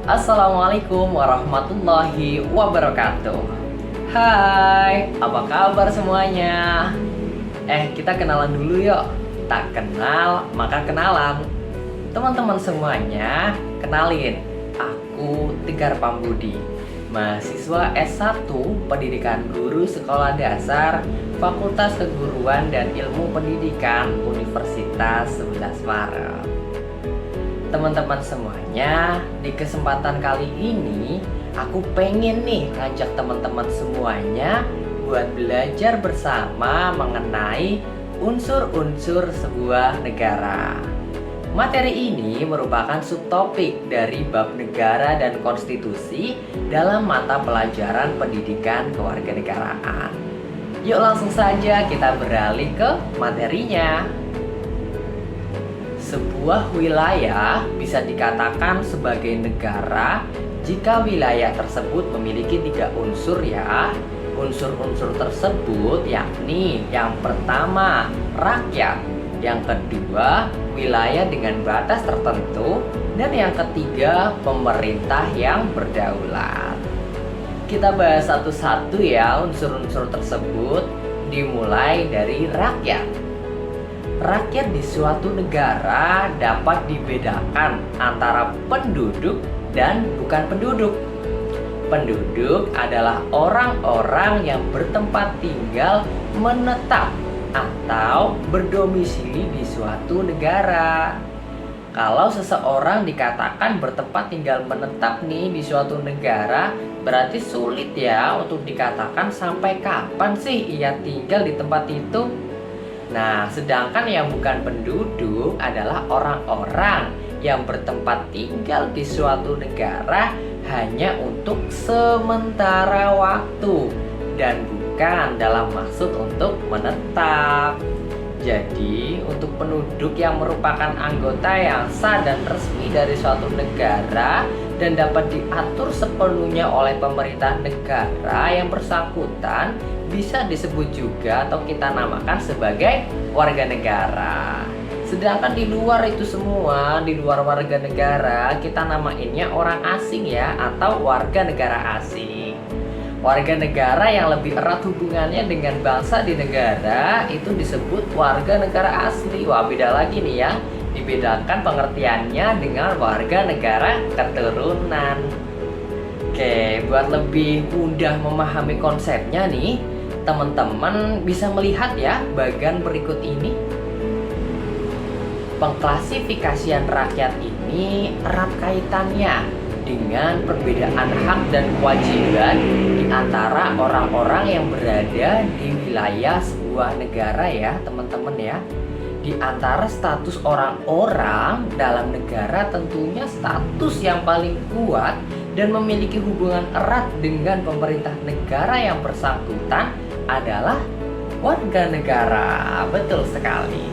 Assalamualaikum warahmatullahi wabarakatuh. Hai, apa kabar semuanya? Kita kenalan dulu yuk. Tak kenal, maka kenalan. Teman-teman semuanya, kenalin. Aku Tegar Pambudi, mahasiswa S1 Pendidikan Guru Sekolah Dasar Fakultas Keguruan dan Ilmu Pendidikan Universitas 11 Maret. Teman-teman semuanya, di kesempatan kali ini aku pengen nih ngajak teman-teman semuanya buat belajar bersama mengenai unsur-unsur sebuah negara. Materi ini merupakan subtopik dari bab negara dan konstitusi dalam mata pelajaran pendidikan kewarganegaraan. Yuk langsung saja kita beralih ke materinya. Sebuah wilayah bisa dikatakan sebagai negara jika wilayah tersebut memiliki 3 unsur ya. Unsur-unsur tersebut yakni yang pertama rakyat, yang kedua wilayah dengan batas tertentu, dan yang ketiga pemerintah yang berdaulat. Kita bahas satu-satu ya unsur-unsur tersebut, dimulai dari rakyat. Rakyat di suatu negara dapat dibedakan antara penduduk dan bukan penduduk. Penduduk adalah orang-orang yang bertempat tinggal menetap atau berdomisili di suatu negara. Kalau seseorang dikatakan bertempat tinggal menetap nih di suatu negara, berarti sulit ya untuk dikatakan sampai kapan sih ia tinggal di tempat itu. Nah, sedangkan yang bukan penduduk adalah orang-orang yang bertempat tinggal di suatu negara hanya untuk sementara waktu dan bukan dalam maksud untuk menetap. Jadi, untuk penduduk yang merupakan anggota yang sah dan resmi dari suatu negara dan dapat diatur sepenuhnya oleh pemerintah negara yang bersangkutan bisa disebut juga atau kita namakan sebagai warga negara. Sedangkan di luar itu semua, di luar warga negara, kita namainnya orang asing ya, atau warga negara asing. Warga negara yang lebih erat hubungannya dengan bangsa di negara itu disebut warga negara asli. Wah, beda lagi nih ya. Dibedakan pengertiannya dengan warga negara keturunan. Oke, buat lebih mudah memahami konsepnya nih, teman-teman bisa melihat ya bagian berikut ini. Pengklasifikasian rakyat ini erat kaitannya dengan perbedaan hak dan kewajiban di antara orang-orang yang berada di wilayah sebuah negara ya teman-teman ya. Di antara status orang-orang dalam negara tentunya status yang paling kuat dan memiliki hubungan erat dengan pemerintah negara yang bersangkutan adalah warga negara. Betul sekali.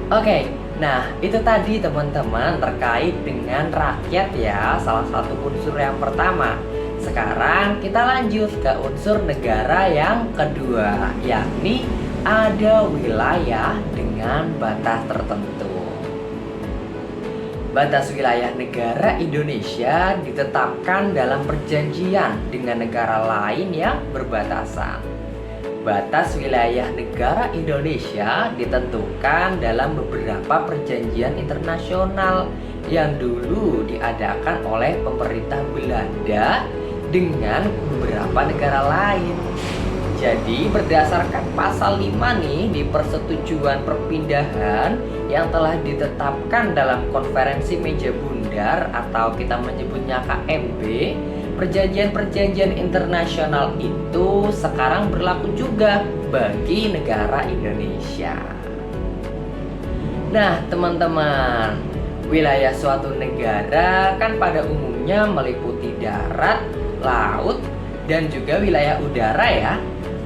Oke, nah itu tadi teman-teman terkait dengan rakyat ya, salah satu unsur yang pertama. Sekarang kita lanjut ke unsur negara yang kedua, yakni ada wilayah dengan batas tertentu. Batas wilayah negara Indonesia ditetapkan dalam perjanjian dengan negara lain yang berbatasan. Batas wilayah negara Indonesia ditentukan dalam beberapa perjanjian internasional yang dulu diadakan oleh pemerintah Belanda dengan beberapa negara lain. Jadi berdasarkan pasal 5 nih di persetujuan perpindahan yang telah ditetapkan dalam konferensi meja bundar atau kita menyebutnya KMB, perjanjian-perjanjian internasional itu sekarang berlaku juga bagi negara Indonesia. Nah, teman-teman, wilayah suatu negara kan pada umumnya meliputi darat, laut, dan juga wilayah udara ya.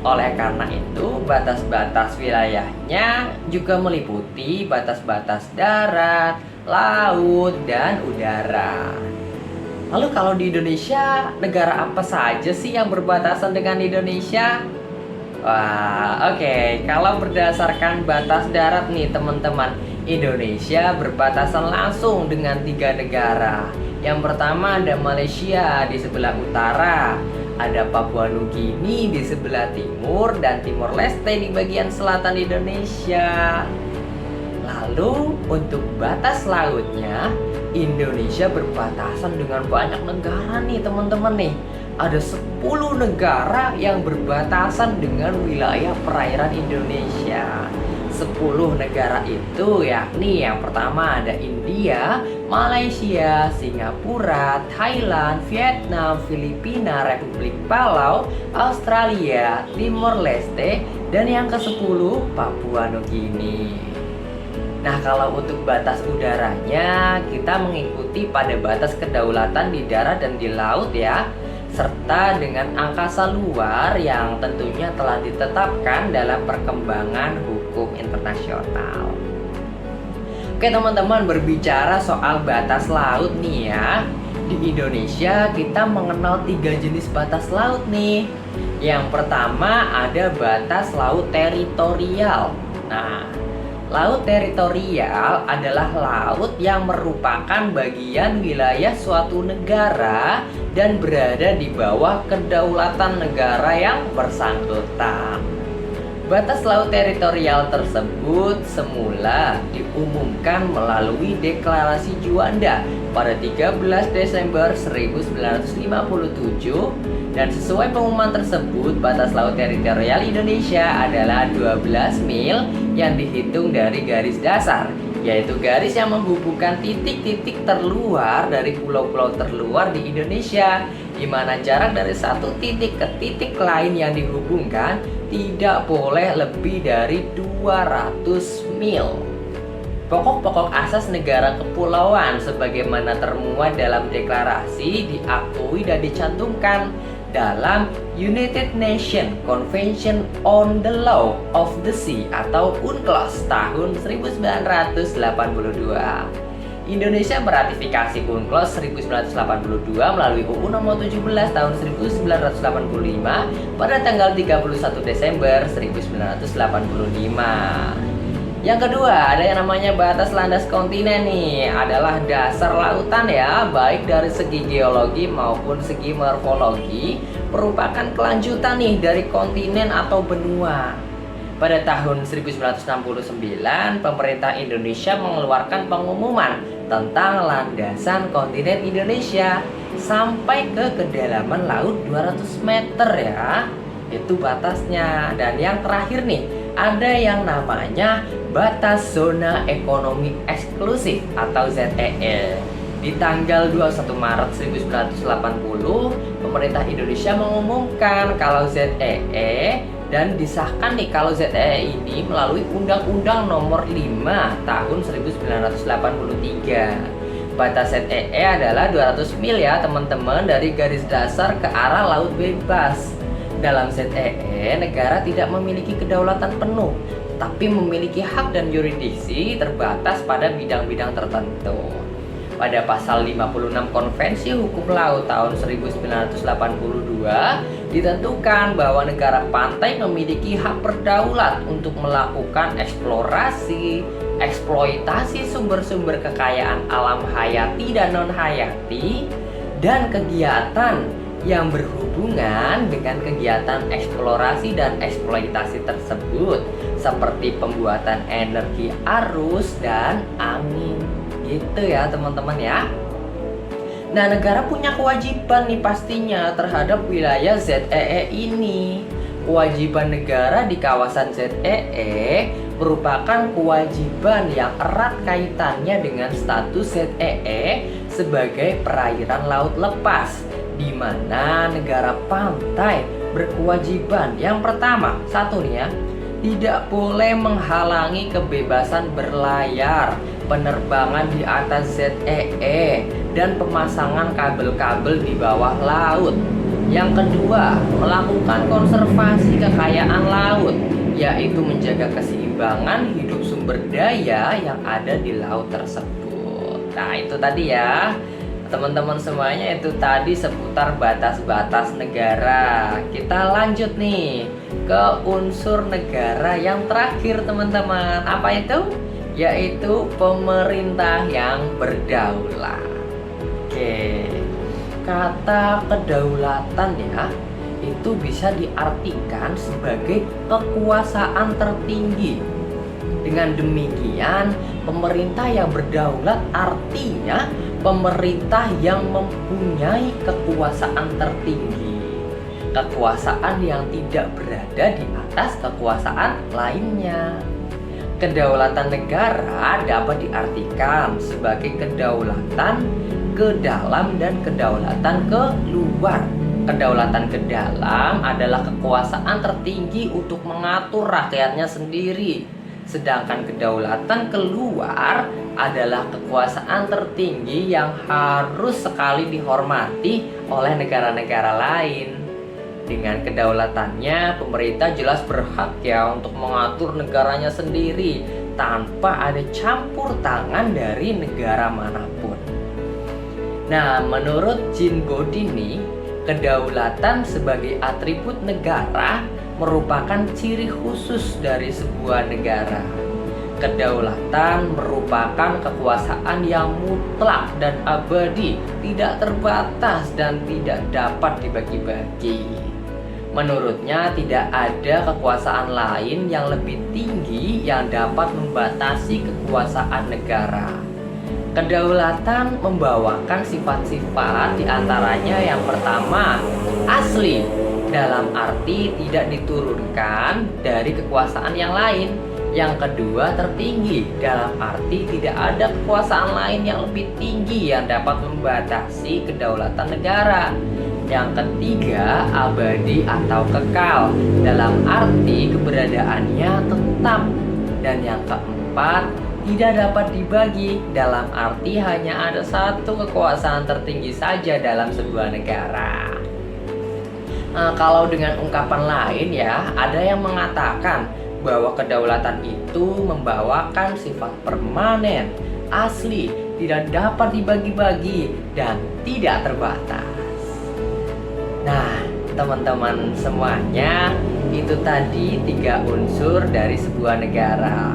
Oleh karena itu, batas-batas wilayahnya juga meliputi batas-batas darat, laut, dan udara. Lalu kalau di Indonesia, negara apa saja sih yang berbatasan dengan Indonesia? Wah, oke. Kalau berdasarkan batas darat nih teman-teman, Indonesia berbatasan langsung dengan 3 negara. Yang pertama ada Malaysia di sebelah utara, ada Papua Nugini di sebelah timur, dan Timor Leste di bagian selatan Indonesia. Lalu untuk batas lautnya, Indonesia berbatasan dengan banyak negara nih teman-teman nih. Ada 10 negara yang berbatasan dengan wilayah perairan Indonesia. 10 negara itu yakni yang pertama ada India, Malaysia, Singapura, Thailand, Vietnam, Filipina, Republik Palau, Australia, Timor Leste, dan yang ke-10 Papua Nugini. Nah, kalau untuk batas udaranya, kita mengikuti pada batas kedaulatan di darat dan di laut ya, serta dengan angkasa luar yang tentunya telah ditetapkan dalam perkembangan hukum internasional. Oke teman-teman, berbicara soal batas laut nih ya, di Indonesia kita mengenal 3 jenis batas laut nih. Yang pertama ada batas laut teritorial. Nah, laut teritorial adalah laut yang merupakan bagian wilayah suatu negara dan berada di bawah kedaulatan negara yang bersangkutan. Batas laut teritorial tersebut semula diumumkan melalui Deklarasi Juanda pada 13 Desember 1957, dan sesuai pengumuman tersebut batas laut teritorial Indonesia adalah 12 mil yang dihitung dari garis dasar, yaitu garis yang menghubungkan titik-titik terluar dari pulau-pulau terluar di Indonesia, di mana jarak dari satu titik ke titik lain yang dihubungkan tidak boleh lebih dari 200 mil. Pokok-pokok asas negara kepulauan sebagaimana termuat dalam deklarasi diakui dan dicantumkan dalam United Nations Convention on the Law of the Sea atau UNCLOS tahun 1982. Indonesia meratifikasi UNCLOS 1982 melalui UU Nomor 17 tahun 1985 pada tanggal 31 Desember 1985. Yang kedua, ada yang namanya batas landas kontinen nih, adalah dasar lautan ya, baik dari segi geologi maupun segi morfologi, merupakan kelanjutan nih dari kontinen atau benua. Pada tahun 1969, pemerintah Indonesia mengeluarkan pengumuman tentang landasan kontinen Indonesia sampai ke kedalaman laut 200 meter ya. Itu batasnya. Dan yang terakhir nih, ada yang namanya batas zona ekonomi eksklusif atau ZEE. Di tanggal 21 Maret 1980, pemerintah Indonesia mengumumkan kalau ZEE dan disahkan nih kalau ZEE ini melalui Undang-Undang Nomor 5 tahun 1983. Batas ZEE adalah 200 mil ya teman-teman dari garis dasar ke arah laut bebas. Dalam ZEE, negara tidak memiliki kedaulatan penuh, tapi memiliki hak dan yurisdiksi terbatas pada bidang-bidang tertentu. Pada pasal 56 Konvensi Hukum Laut tahun 1982 ditentukan bahwa negara pantai memiliki hak berdaulat untuk melakukan eksplorasi, eksploitasi sumber-sumber kekayaan alam hayati dan non-hayati, dan kegiatan yang berhubungan dengan kegiatan eksplorasi dan eksploitasi tersebut, seperti pembuatan energi arus dan angin. Gitu ya teman-teman ya. Nah, negara punya kewajiban nih pastinya terhadap wilayah ZEE ini. Kewajiban negara di kawasan ZEE merupakan kewajiban yang erat kaitannya dengan status ZEE sebagai perairan laut lepas, di mana negara pantai berkewajiban yang pertama, satu nih ya, tidak boleh menghalangi kebebasan berlayar, penerbangan di atas ZEE, dan pemasangan kabel-kabel di bawah laut. Yang kedua, melakukan konservasi kekayaan laut, yaitu menjaga keseimbangan hidup sumber daya yang ada di laut tersebut. Nah, itu tadi ya teman-teman semuanya, itu tadi seputar batas-batas negara. Kita lanjut nih ke unsur negara yang terakhir teman-teman. Apa itu? yaitu pemerintah yang berdaulat. Oke, kata kedaulatan ya, itu bisa diartikan sebagai kekuasaan tertinggi. Dengan demikian, pemerintah yang berdaulat artinya pemerintah yang mempunyai kekuasaan tertinggi. Kekuasaan yang tidak berada di atas kekuasaan lainnya. Kedaulatan negara dapat diartikan sebagai kedaulatan ke dalam dan kedaulatan ke luar. Kedaulatan ke dalam adalah kekuasaan tertinggi untuk mengatur rakyatnya sendiri. Sedangkan kedaulatan keluar adalah kekuasaan tertinggi yang harus sekali dihormati oleh negara-negara lain. Dengan kedaulatannya, pemerintah jelas berhak ya untuk mengatur negaranya sendiri tanpa ada campur tangan dari negara manapun. Nah, menurut Jean Bodini, kedaulatan sebagai atribut negara merupakan ciri khusus dari sebuah negara. Kedaulatan merupakan kekuasaan yang mutlak dan abadi, tidak terbatas dan tidak dapat dibagi-bagi. Menurutnya tidak ada kekuasaan lain yang lebih tinggi yang dapat membatasi kekuasaan negara. Kedaulatan membawakan sifat-sifat diantaranya yang pertama, asli, dalam arti tidak diturunkan dari kekuasaan yang lain. Yang kedua, tertinggi, dalam arti tidak ada kekuasaan lain yang lebih tinggi yang dapat membatasi kedaulatan negara. Yang ketiga, abadi atau kekal, dalam arti keberadaannya tetap. Dan yang keempat, tidak dapat dibagi, dalam arti hanya ada satu kekuasaan tertinggi saja dalam sebuah negara. Kalau dengan ungkapan lain ya, ada yang mengatakan bahwa kedaulatan itu membawakan sifat permanen, asli, tidak dapat dibagi-bagi, dan tidak terbatas. Nah, teman-teman semuanya, itu tadi 3 unsur dari sebuah negara.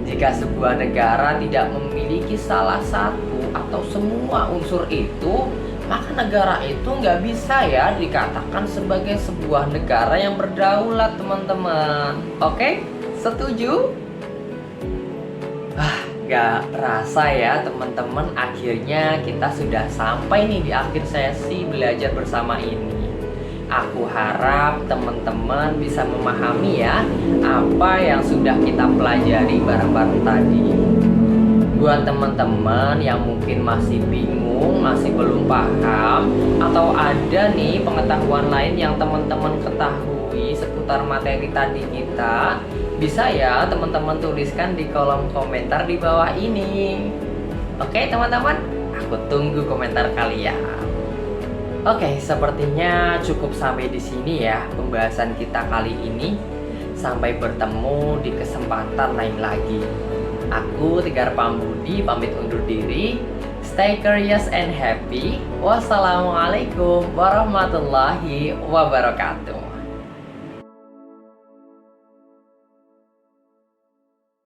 Jika sebuah negara tidak memiliki salah satu atau semua unsur itu, maka negara itu nggak bisa ya dikatakan sebagai sebuah negara yang berdaulat, teman-teman. Oke, setuju? Nggak terasa ya teman-teman, akhirnya kita sudah sampai nih di akhir sesi belajar bersama ini. Aku harap teman-teman bisa memahami ya apa yang sudah kita pelajari bareng-bareng tadi. Buat teman-teman yang mungkin masih bingung, masih belum paham, atau ada nih pengetahuan lain yang teman-teman ketahui seputar materi tadi kita, bisa ya teman-teman tuliskan di kolom komentar di bawah ini. Oke teman-teman, aku tunggu komentar kalian. Oke, sepertinya cukup sampai di sini ya pembahasan kita kali ini. Sampai bertemu di kesempatan lain lagi. Aku Tegar Pambudi pamit undur diri. Stay curious and happy. Wassalamualaikum warahmatullahi wabarakatuh.